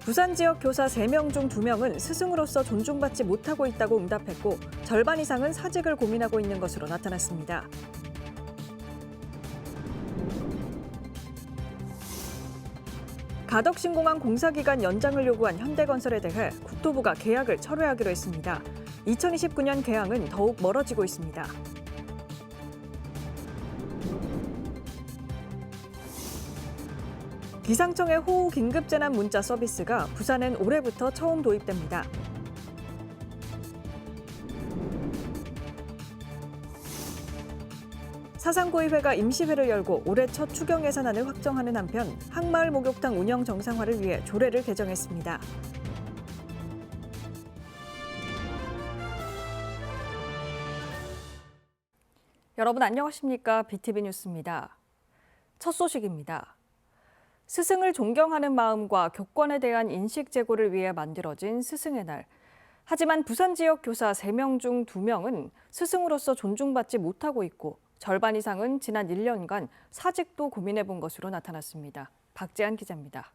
부산 지역 교사 3명 중 2명은 스승으로서 존중받지 못하고 있다고 응답했고 절반 이상은 사직을 고민하고 있는 것으로 나타났습니다. 가덕신공항 공사기간 연장을 요구한 현대건설에 대해 국토부가 계약을 철회하기로 했습니다. 2029년 개항은 더욱 멀어지고 있습니다. 기상청의 호우 긴급재난 문자 서비스가 부산엔 올해부터 처음 도입됩니다. 사상고의회가 임시회를 열고 올해 첫 추경 예산안을 확정하는 한편 항마을 목욕탕 운영 정상화를 위해 조례를 개정했습니다. 여러분 안녕하십니까? BTV 뉴스입니다. 첫 소식입니다. 스승을 존경하는 마음과 교권에 대한 인식 제고를 위해 만들어진 스승의 날. 하지만 부산 지역 교사 3명 중 2명은 스승으로서 존중받지 못하고 있고 절반 이상은 지난 1년간 사직도 고민해 본 것으로 나타났습니다. 박재한 기자입니다.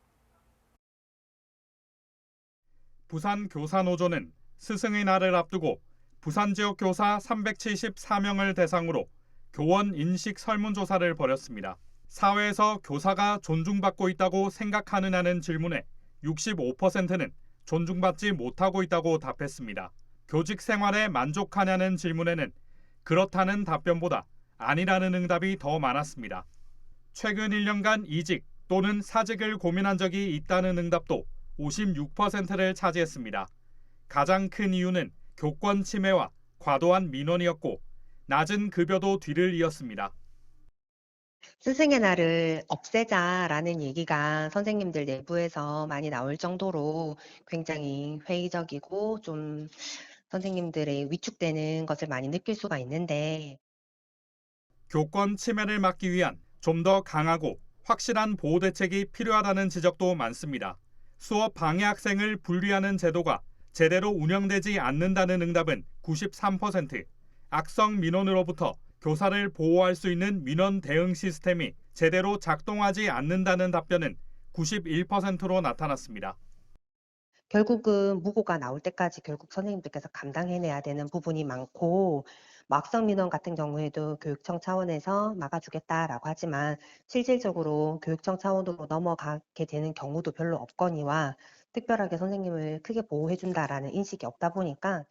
부산 교사노조는 스승의 날을 앞두고 부산 지역 교사 374명을 대상으로 교원 인식 설문조사를 벌였습니다. 사회에서 교사가 존중받고 있다고 생각하느냐는 질문에 65%는 존중받지 못하고 있다고 답했습니다. 교직 생활에 만족하냐는 질문에는 그렇다는 답변보다 아니라는 응답이 더 많았습니다. 최근 1년간 이직 또는 사직을 고민한 적이 있다는 응답도 56%를 차지했습니다. 가장 큰 이유는 교권 침해와 과도한 민원이었고 낮은 급여도 뒤를 이었습니다. 스승의 날을 없애자라는 얘기가 선생님들 내부에서 많이 나올 정도로 굉장히 회의적이고 좀 선생님들의 위축되는 것을 많이 느낄 수가 있는데 교권 침해를 막기 위한 좀 더 강하고 확실한 보호 대책이 필요하다는 지적도 많습니다. 수업 방해 학생을 분리하는 제도가 제대로 운영되지 않는다는 응답은 93%, 악성 민원으로부터 교사를 보호할 수 있는 민원 대응 시스템이 제대로 작동하지 않는다는 답변은 91%로 나타났습니다. 결국은 무고가 나올 때까지 결국 선생님들께서 감당해내야 되는 부분이 많고 악성 민원 같은 경우에도 교육청 차원에서 막아주겠다라고 하지만 실질적으로 교육청 차원으로 넘어가게 되는 경우도 별로 없거니와 특별하게 선생님을 크게 보호해준다라는 인식이 없다 보니까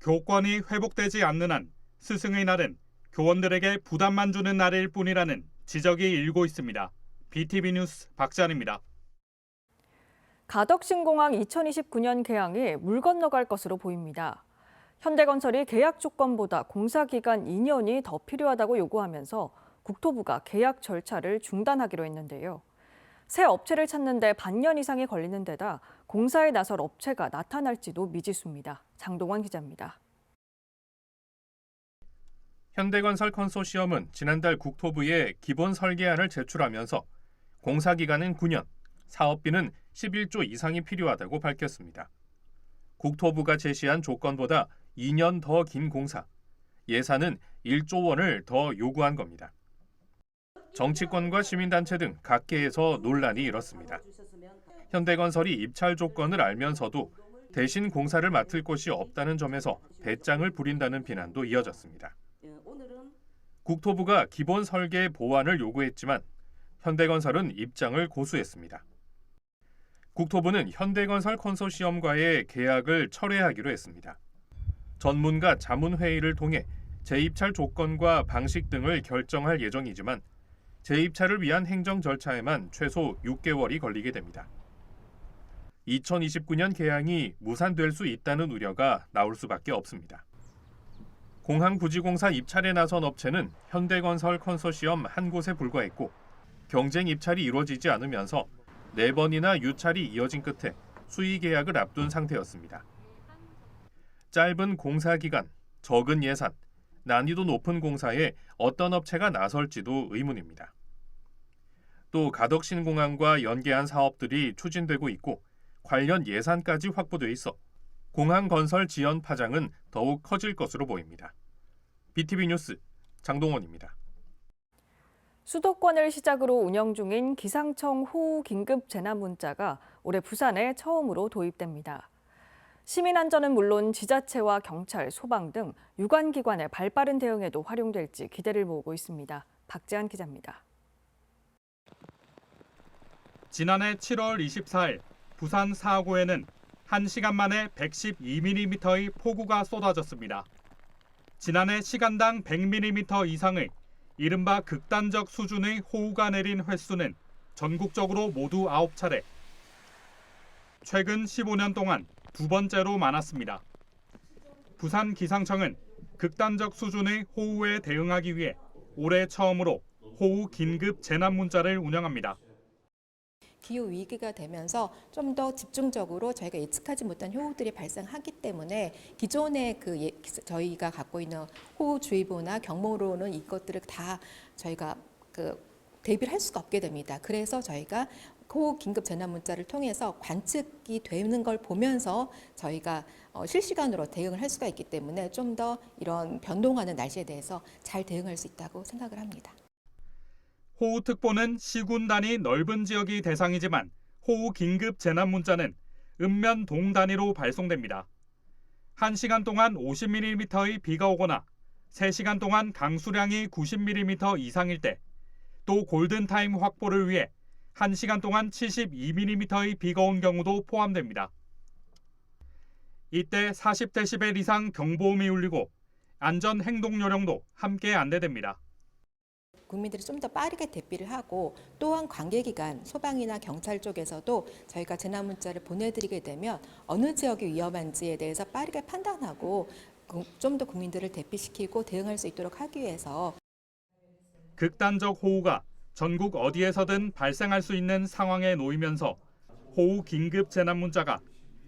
교권이 회복되지 않는 한 스승의 날은 교원들에게 부담만 주는 날일 뿐이라는 지적이 일고 있습니다. BTV 뉴스 박찬입니다. 가덕신공항 2029년 개항이 물 건너갈 것으로 보입니다. 현대건설이 계약 조건보다 공사 기간 2년이 더 필요하다고 요구하면서 국토부가 계약 절차를 중단하기로 했는데요. 새 업체를 찾는데 반년 이상이 걸리는 데다 공사에 나설 업체가 나타날지도 미지수입니다. 장동원 기자입니다. 현대건설 컨소시엄은 지난달 국토부에 기본 설계안을 제출하면서 공사 기간은 9년, 사업비는 11조 이상이 필요하다고 밝혔습니다. 국토부가 제시한 조건보다 2년 더 긴 공사, 예산은 1조 원을 더 요구한 겁니다. 정치권과 시민단체 등 각계에서 논란이 일었습니다. 현대건설이 입찰 조건을 알면서도 대신 공사를 맡을 곳이 없다는 점에서 배짱을 부린다는 비난도 이어졌습니다. 국토부가 기본 설계 보완을 요구했지만 현대건설은 입장을 고수했습니다. 국토부는 현대건설 컨소시엄과의 계약을 철회하기로 했습니다. 전문가 자문회의를 통해 재입찰 조건과 방식 등을 결정할 예정이지만 재입찰을 위한 행정 절차에만 최소 6개월이 걸리게 됩니다. 2029년 개항이 무산될 수 있다는 우려가 나올 수밖에 없습니다. 공항부지공사 입찰에 나선 업체는 현대건설 컨소시엄 한 곳에 불과했고 경쟁 입찰이 이루어지지 않으면서 4번이나 유찰이 이어진 끝에 수의 계약을 앞둔 상태였습니다. 짧은 공사 기간, 적은 예산, 난이도 높은 공사에 어떤 업체가 나설지도 의문입니다. 또 가덕신공항과 연계한 사업들이 추진되고 있고 관련 예산까지 확보돼 있어 공항 건설 지연 파장은 더욱 커질 것으로 보입니다. BTV 뉴스 장동원입니다. 수도권을 시작으로 운영 중인 기상청 호우 긴급 재난 문자가 올해 부산에 처음으로 도입됩니다. 시민 안전은 물론 지자체와 경찰, 소방 등 유관기관의 발빠른 대응에도 활용될지 기대를 모으고 있습니다. 박지한 기자입니다. 지난해 7월 24일 부산 사구에는 1시간 만에 112mm의 폭우가 쏟아졌습니다. 지난해 시간당 100mm 이상의 이른바 극단적 수준의 호우가 내린 횟수는 전국적으로 모두 9차례. 최근 15년 동안 두 번째로 많았습니다. 부산 기상청은 극단적 수준의 호우에 대응하기 위해 올해 처음으로 호우 긴급 재난 문자를 운영합니다. 기후 위기가 되면서 좀 더 집중적으로 저희가 예측하지 못한 호우들이 발생하기 때문에 기존의 저희가 갖고 있는 호우주의보나 경보로는 이것들을 다 저희가 대비를 할 수가 없게 됩니다. 그래서 저희가 호우 긴급 재난 문자를 통해서 관측이 되는 걸 보면서 저희가 실시간으로 대응을 할 수가 있기 때문에 좀 더 이런 변동하는 날씨에 대해서 잘 대응할 수 있다고 생각을 합니다. 호우특보는 시군 단위 넓은 지역이 대상이지만 호우 긴급 재난 문자는 읍면 동 단위로 발송됩니다. 1시간 동안 50mm의 비가 오거나 3시간 동안 강수량이 90mm 이상일 때, 또 골든타임 확보를 위해 1시간 동안 72mm의 비가 온 경우도 포함됩니다. 이때 40데시벨 이상 경보음이 울리고 안전행동요령도 함께 안내됩니다. 국민들이 좀 더 빠르게 대피를 하고 또한 관계기관, 소방이나 경찰 쪽에서도 저희가 재난 문자를 보내드리게 되면 어느 지역이 위험한지에 대해서 빠르게 판단하고 좀 더 국민들을 대피시키고 대응할 수 있도록 하기 위해서 극단적 호우가 전국 어디에서든 발생할 수 있는 상황에 놓이면서 호우 긴급 재난 문자가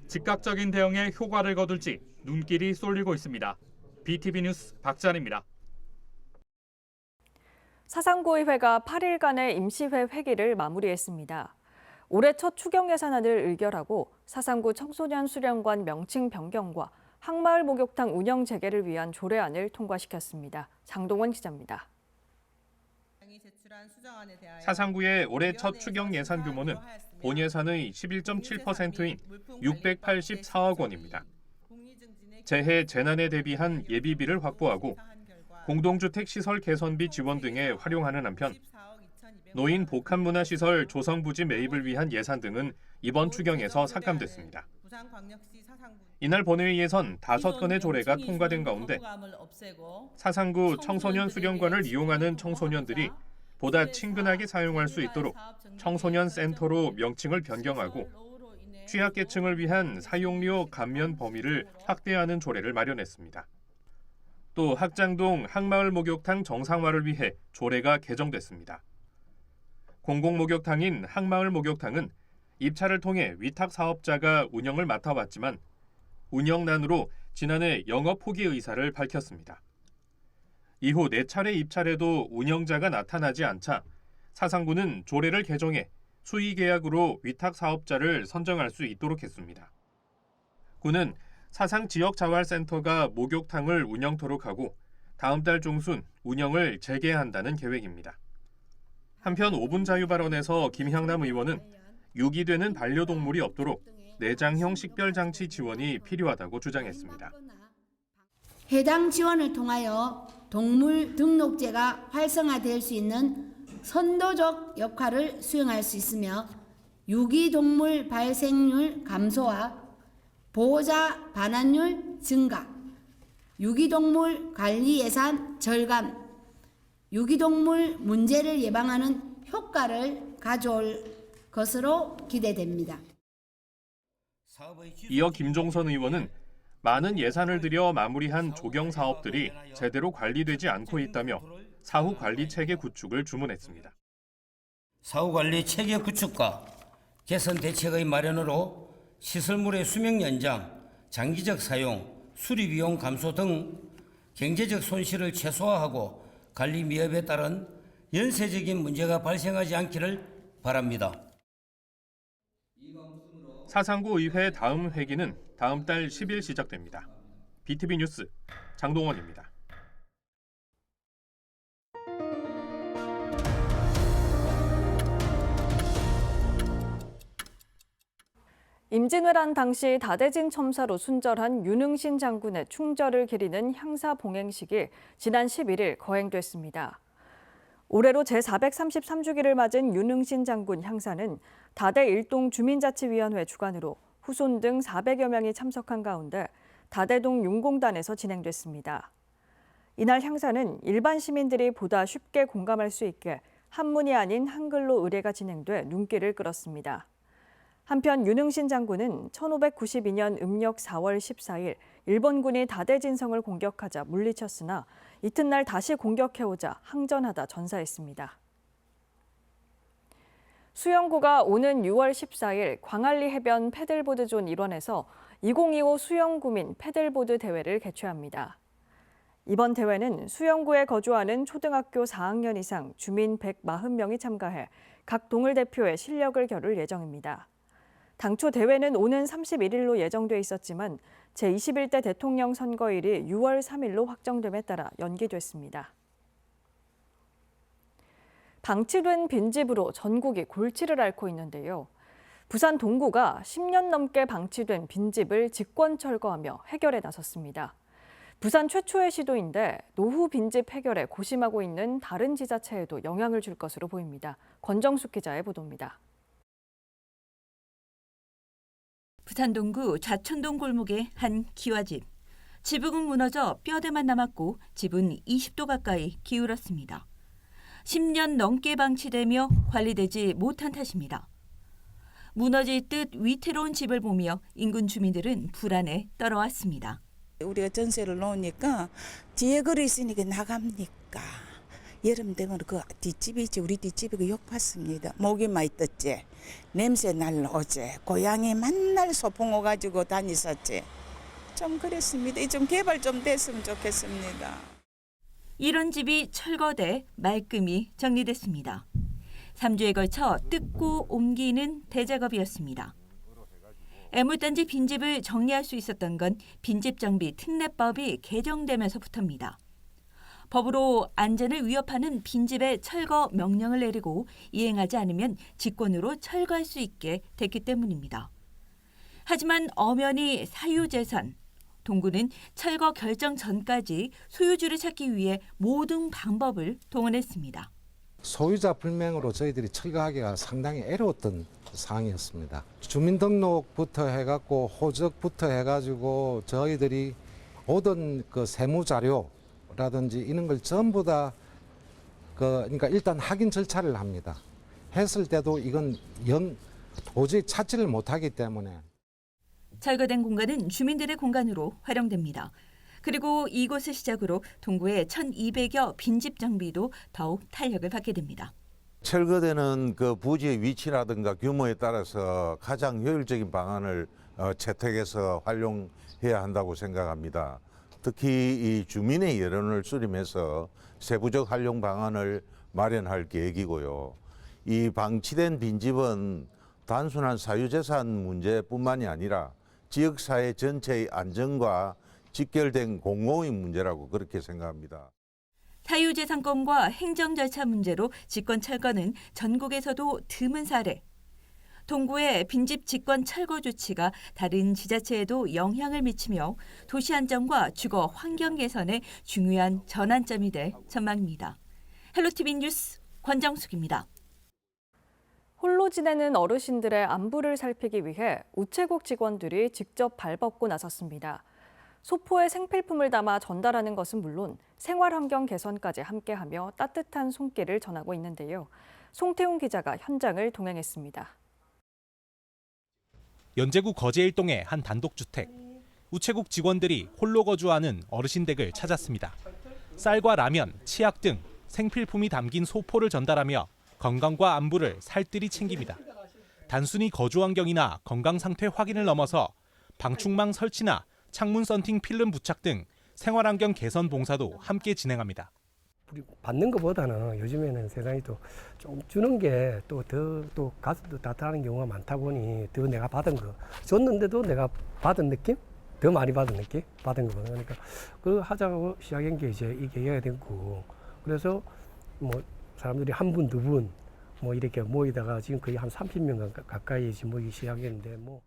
즉각적인 대응에 효과를 거둘지 눈길이 쏠리고 있습니다. BTV 뉴스 박찬입니다. 사상구의회가 8일간의 임시회 회기를 마무리했습니다. 올해 첫 추경 예산안을 의결하고 사상구 청소년 수련관 명칭 변경과 항마을 목욕탕 운영 재개를 위한 조례안을 통과시켰습니다. 장동원 기자입니다. 사상구의 올해 첫 추경 예산 규모는 본 예산의 11.7%인 684억 원입니다. 재해 재난에 대비한 예비비를 확보하고 공동주택 시설 개선비 지원 등에 활용하는 한편 노인 복합문화시설 조성부지 매입을 위한 예산 등은 이번 추경에서 삭감됐습니다. 이날 본회의에선 5건의 조례가 통과된 가운데 사상구 청소년 수련관을 이용하는 청소년들이 보다 친근하게 사용할 수 있도록 청소년 센터로 명칭을 변경하고 취약계층을 위한 사용료 감면 범위를 확대하는 조례를 마련했습니다. 또 학장동 항마을 목욕탕 정상화를 위해 조례가 개정됐습니다. 공공목욕탕인 항마을 목욕탕은 입찰을 통해 위탁 사업자가 운영을 맡아왔지만 운영난으로 지난해 영업 포기 의사를 밝혔습니다. 이후 4차례 입찰에도 운영자가 나타나지 않자 사상구는 조례를 개정해 수의계약으로 위탁 사업자를 선정할 수 있도록 했습니다. 구는 사상지역자활센터가 목욕탕을 운영토록 하고 다음 달 중순 운영을 재개한다는 계획입니다. 한편 5분 자유 발언에서 김향남 의원은 유기되는 반려동물이 없도록 내장형 식별장치 지원이 필요하다고 주장했습니다. 해당 지원을 통하여 동물 등록제가 활성화될 수 있는 선도적 역할을 수행할 수 있으며 유기동물 발생률 감소와 보호자 반환율 증가, 유기동물 관리 예산 절감, 유기동물 문제를 예방하는 효과를 가져올 것으로 기대됩니다. 이어 김종선 의원은 많은 예산을 들여 마무리한 조경 사업들이 제대로 관리되지 않고 있다며 사후 관리 체계 구축을 주문했습니다. 사후 관리 체계 구축과 개선 대책의 마련으로 시설물의 수명 연장, 장기적 사용, 수리 비용 감소 등 경제적 손실을 최소화하고 관리 미흡에 따른 연쇄적인 문제가 발생하지 않기를 바랍니다. 사상구 의회 다음 회기는 다음 달 10일 시작됩니다. BTV 뉴스 장동원입니다. 임진왜란 당시 다대진 첨사로 순절한 윤응신 장군의 충절을 기리는 향사 봉행식이 지난 11일 거행됐습니다. 올해로 제433주기를 맞은 윤응신 장군 향사는 다대 일동 주민자치위원회 주관으로 후손 등 400여 명이 참석한 가운데 다대동 윤공단에서 진행됐습니다. 이날 향사는 일반 시민들이 보다 쉽게 공감할 수 있게 한문이 아닌 한글로 의례가 진행돼 눈길을 끌었습니다. 한편 윤응신 장군은 1592년 음력 4월 14일 일본군이 다대진성을 공격하자 물리쳤으나 이튿날 다시 공격해오자 항전하다 전사했습니다. 수영구가 오는 6월 14일 광안리 해변 패들보드존 일원에서 2025 수영구민 패들보드 대회를 개최합니다. 이번 대회는 수영구에 거주하는 초등학교 4학년 이상 주민 140명이 참가해 각 동을 대표해 실력을 겨룰 예정입니다. 당초 대회는 오는 31일로 예정돼 있었지만 제21대 대통령 선거일이 6월 3일로 확정됨에 따라 연기됐습니다. 방치된 빈집으로 전국이 골치를 앓고 있는데요. 부산 동구가 10년 넘게 방치된 빈집을 직권 철거하며 해결에 나섰습니다. 부산 최초의 시도인데 노후 빈집 해결에 고심하고 있는 다른 지자체에도 영향을 줄 것으로 보입니다. 권정숙 기자의 보도입니다. 부산 동구 좌천동 골목의 한 기와집. 지붕은 무너져 뼈대만 남았고 집은 20도 가까이 기울었습니다. 10년 넘게 방치되며 관리되지 못한 탓입니다. 무너질 듯 위태로운 집을 보며 인근 주민들은 불안에 떨어왔습니다. 우리가 전세를 놓으니까 뒤에 걸어 있으니까 나갑니까? 여름 되면 그 뒷집이 있지, 우리 뒷집이 그 욕받습니다. 모기 많이 떴지, 냄새 날라오지, 고양이 맨날 소풍 오가지고 다녔었지. 좀 그랬습니다. 좀 개발 좀 됐으면 좋겠습니다. 이런 집이 철거돼 말끔히 정리됐습니다. 3주에 걸쳐 뜯고 옮기는 대작업이었습니다. 애물단지 빈집을 정리할 수 있었던 건 빈집정비 특례법이 개정되면서부터입니다. 법으로 안전을 위협하는 빈집의 철거 명령을 내리고 이행하지 않으면 직권으로 철거할 수 있게 됐기 때문입니다. 하지만 엄연히 사유재산, 동구는 철거 결정 전까지 소유주를 찾기 위해 모든 방법을 동원했습니다. 소유자 불명으로 저희들이 철거하기가 상당히 어려웠던 상황이었습니다. 주민등록부터 해갖고 호적부터 해가지고 저희들이 모든 그 세무 자료라든지 이런 걸 전부 다 그러니까 일단 확인 절차를 합니다. 했을 때도 이건 도저히 찾지를 못하기 때문에. 철거된 공간은 주민들의 공간으로 활용됩니다. 그리고 이곳을 시작으로 동구의 1,200여 빈집 정비도 더욱 탄력을 받게 됩니다. 철거되는 그 부지의 위치라든가 규모에 따라서 가장 효율적인 방안을 채택해서 활용해야 한다고 생각합니다. 특히 이 주민의 여론을 수렴해서 세부적 활용 방안을 마련할 계획이고요. 이 방치된 빈집은 단순한 사유재산 문제뿐만이 아니라 지역사회 전체의 안전과 직결된 공공의 문제라고 그렇게 생각합니다. 사유재산권과 행정 절차 문제로 직권 철거는 전국에서도 드문 사례. 동구의 빈집 직권 철거 조치가 다른 지자체에도 영향을 미치며 도시 안정과 주거 환경 개선에 중요한 전환점이 될 전망입니다. 헬로티비 뉴스 권정숙입니다. 홀로 지내는 어르신들의 안부를 살피기 위해 우체국 직원들이 직접 발벗고 나섰습니다. 소포에 생필품을 담아 전달하는 것은 물론 생활환경 개선까지 함께하며 따뜻한 손길을 전하고 있는데요. 송태훈 기자가 현장을 동행했습니다. 연제구 거제 일동의 한 단독주택. 우체국 직원들이 홀로 거주하는 어르신 댁을 찾았습니다. 쌀과 라면, 치약 등 생필품이 담긴 소포를 전달하며 건강과 안부를 살뜰히 챙깁니다. 단순히 거주 환경이나 건강 상태 확인을 넘어서 방충망 설치나 창문 썬팅 필름 부착 등 생활환경 개선 봉사도 함께 진행합니다. 받는 것보다는 요즘에는 세상이 또 좀 주는 게 또 가슴도 따뜻한 경우가 많다 보니 더 내가 받은 거 줬는데도 내가 받은 느낌? 더 많이 받은 느낌? 받은 거거든요. 그러니까 그 하자고 시작한 게 이제 이 계기가 됐고 그래서 뭐 사람들이 한 분, 두 분 뭐 이렇게 모이다가 지금 거의 한 30명 가까이 지금 모이기 시작했는데 뭐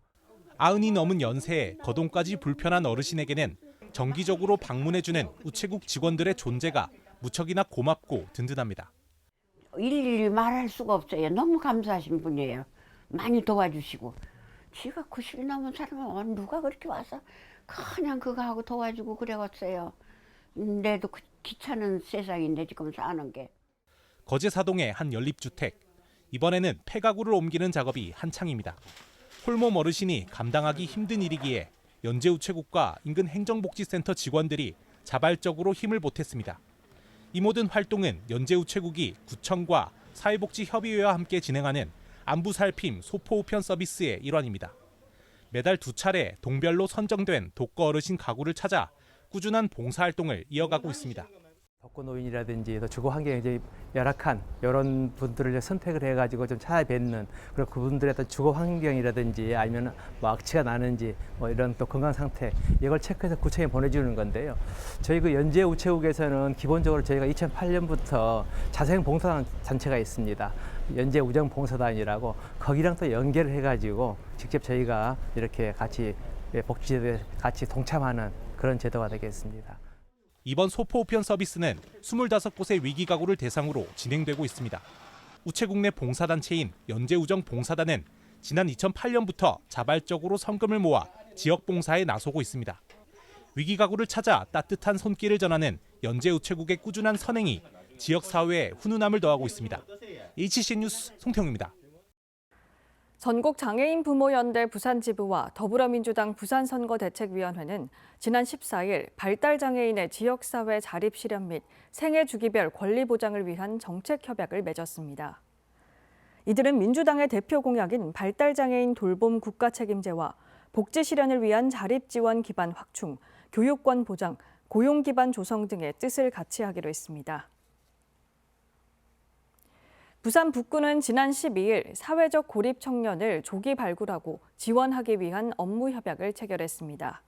90이 넘은 연세에 거동까지 불편한 어르신에게는 정기적으로 방문해주는 우체국 직원들의 존재가 무척이나 고맙고 든든합니다. 일일이 말할 수가 없어요. 너무 감사하신 분이에요. 많이 도와주시고. 지가 90이 넘은 사람은 누가 그렇게 와서 그냥 그거 하고 도와주고 그래왔어요. 내도 귀찮은 세상인데 지금 사는 게. 거제사동의 한 연립주택. 이번에는 폐가구를 옮기는 작업이 한창입니다. 홀몸 어르신이 감당하기 힘든 일이기에 연제우체국과 인근 행정복지센터 직원들이 자발적으로 힘을 보탰습니다. 이 모든 활동은 연제우체국이 구청과 사회복지협의회와 함께 진행하는 안부살핌 소포우편 서비스의 일환입니다. 매달 2차례 동별로 선정된 독거 어르신 가구를 찾아 꾸준한 봉사활동을 이어가고 있습니다. 독거노인이라든지 또 주거 환경이 이제 열악한 이런 분들을 선택을 해가지고 좀 찾아뵙는, 그리고 그분들의 어떤 주거 환경이라든지 아니면 뭐 악취가 나는지 뭐 이런 또 건강 상태, 이걸 체크해서 구청에 보내주는 건데요. 저희 그 연제 우체국에서는 기본적으로 저희가 2008년부터 자생 봉사단 단체가 있습니다. 연제 우정 봉사단이라고, 거기랑 또 연계를 해가지고 직접 저희가 이렇게 같이 복지제도에 같이 동참하는 그런 제도가 되겠습니다. 이번 소포우편 서비스는 25곳의 위기가구를 대상으로 진행되고 있습니다. 우체국 내 봉사단체인 연제우정봉사단은 지난 2008년부터 자발적으로 성금을 모아 지역봉사에 나서고 있습니다. 위기가구를 찾아 따뜻한 손길을 전하는 연제우체국의 꾸준한 선행이 지역사회에 훈훈함을 더하고 있습니다. HCN 뉴스 송태웅입니다. 전국장애인 부모연대 부산지부와 더불어민주당 부산선거대책위원회는 지난 14일 발달장애인의 지역사회 자립실현 및 생애주기별 권리보장을 위한 정책협약을 맺었습니다. 이들은 민주당의 대표 공약인 발달장애인 돌봄 국가책임제와 복지 실현을 위한 자립지원 기반 확충, 교육권 보장, 고용 기반 조성 등의 뜻을 같이 하기로 했습니다. 부산 북구는 지난 12일 사회적 고립 청년을 조기 발굴하고 지원하기 위한 업무 협약을 체결했습니다.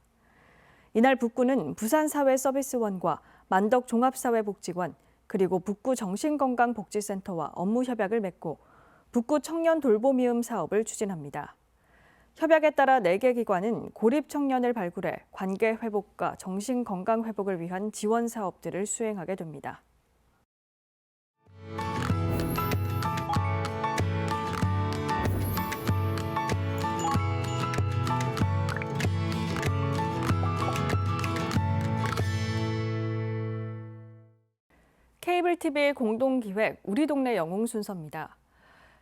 이날 북구는 부산사회서비스원과 만덕 종합사회복지관 그리고 북구 정신건강복지센터와 업무 협약을 맺고 북구 청년 돌보미음 사업을 추진합니다. 협약에 따라 4개 기관은 고립 청년을 발굴해 관계 회복과 정신건강 회복을 위한 지원 사업들을 수행하게 됩니다. 케이블 TV 공동기획 우리 동네 영웅 순서입니다.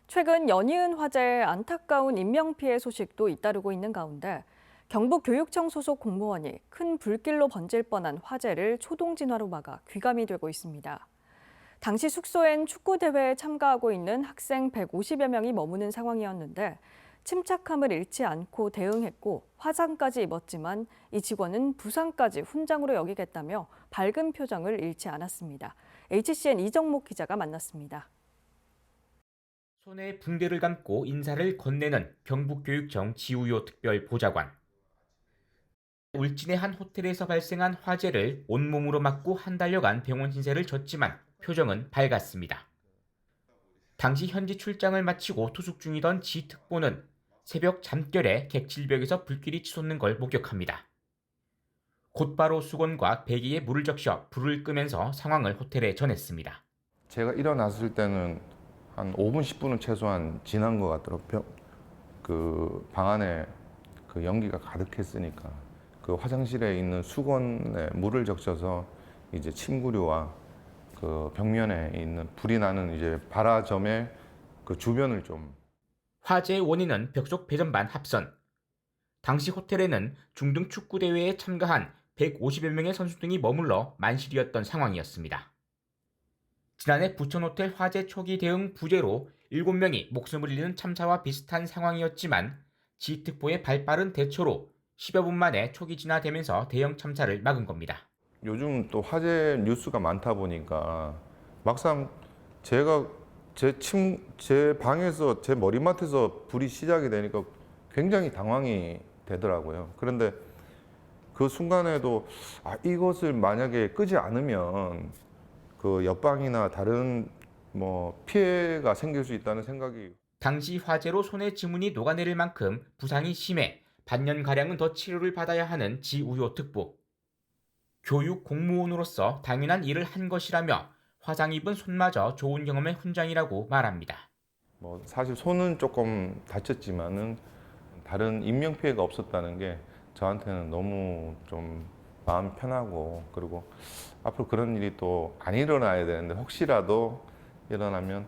최근 연이은 화재의 안타까운 인명피해 소식도 잇따르고 있는 가운데 경북교육청 소속 공무원이 큰 불길로 번질 뻔한 화재를 초동진화로 막아 귀감이 되고 있습니다. 당시 숙소엔 축구대회에 참가하고 있는 학생 150여 명이 머무는 상황이었는데 침착함을 잃지 않고 대응했고 화상까지 입었지만 이 직원은 부상까지 훈장으로 여기겠다며 밝은 표정을 잃지 않았습니다. HCN 이정목 기자가 만났습니다. 손에 붕대를 감고 인사를 건네는 경북교육청 지우요 특별보좌관. 울진의 한 호텔에서 발생한 화재를 온몸으로 맞고 한 달여간 병원 신세를 졌지만 표정은 밝았습니다. 당시 현지 출장을 마치고 투숙 중이던 지 특보는 새벽 잠결에 객실벽에서 불길이 치솟는 걸 목격합니다. 곧바로 수건과 배기에 물을 적셔 불을 끄면서 상황을 호텔에 전했습니다. 제가 일어났을 때는 한 5분, 10분은 최소한 지난 것 같더라고요. 그 방 안에 그 연기가 가득했으니까 그 화장실에 있는 수건에 물을 적셔서 이제 침구류와 그 벽면에 있는 불이 나는 이제 발화점의 그 주변을 좀. 화재의 원인은 벽속 배전반 합선. 당시 호텔에는 중등 축구 대회에 참가한 150여 명의 선수 등이 머물러 만실이었던 상황이었습니다. 지난해 부천호텔 화재 초기 대응 부재로 7명이 목숨을 잃는 참사와 비슷한 상황이었지만 지특보의 발빠른 대처로 10여 분 만에 초기 진화되면서 대형 참사를 막은 겁니다. 요즘 또 화재 뉴스가 많다 보니까 막상 제가 제 방에서 제 머리맡에서 불이 시작이 되니까 굉장히 당황이 되더라고요. 그런데 그 순간에도 이것을 만약에 끄지 않으면 그 옆방이나 다른 뭐 피해가 생길 수 있다는 생각이. 당시 화재로 손에 지문이 녹아내릴 만큼 부상이 심해 반년가량은 더 치료를 받아야 하는 지우효특보. 교육 공무원으로서 당연한 일을 한 것이라며 화상 입은 손마저 좋은 경험의 훈장이라고 말합니다. 사실 손은 조금 다쳤지만은 다른 인명 피해가 없었다는 게 저한테는 너무 좀 마음 편하고, 그리고 앞으로 그런 일이 또 안 일어나야 되는데 혹시라도 일어나면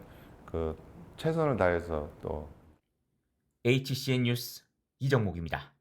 최선을 다해서 또. HCN 뉴스 이정목입니다.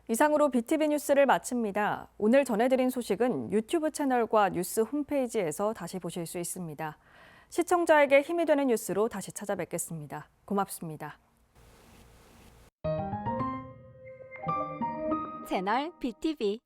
이상으로 BTV 뉴스를 마칩니다. 오늘 전해드린 소식은 유튜브 채널과 뉴스 홈페이지에서 다시 보실 수 있습니다. 시청자에게 힘이 되는 뉴스로 다시 찾아뵙겠습니다. 고맙습니다. 채널 BTV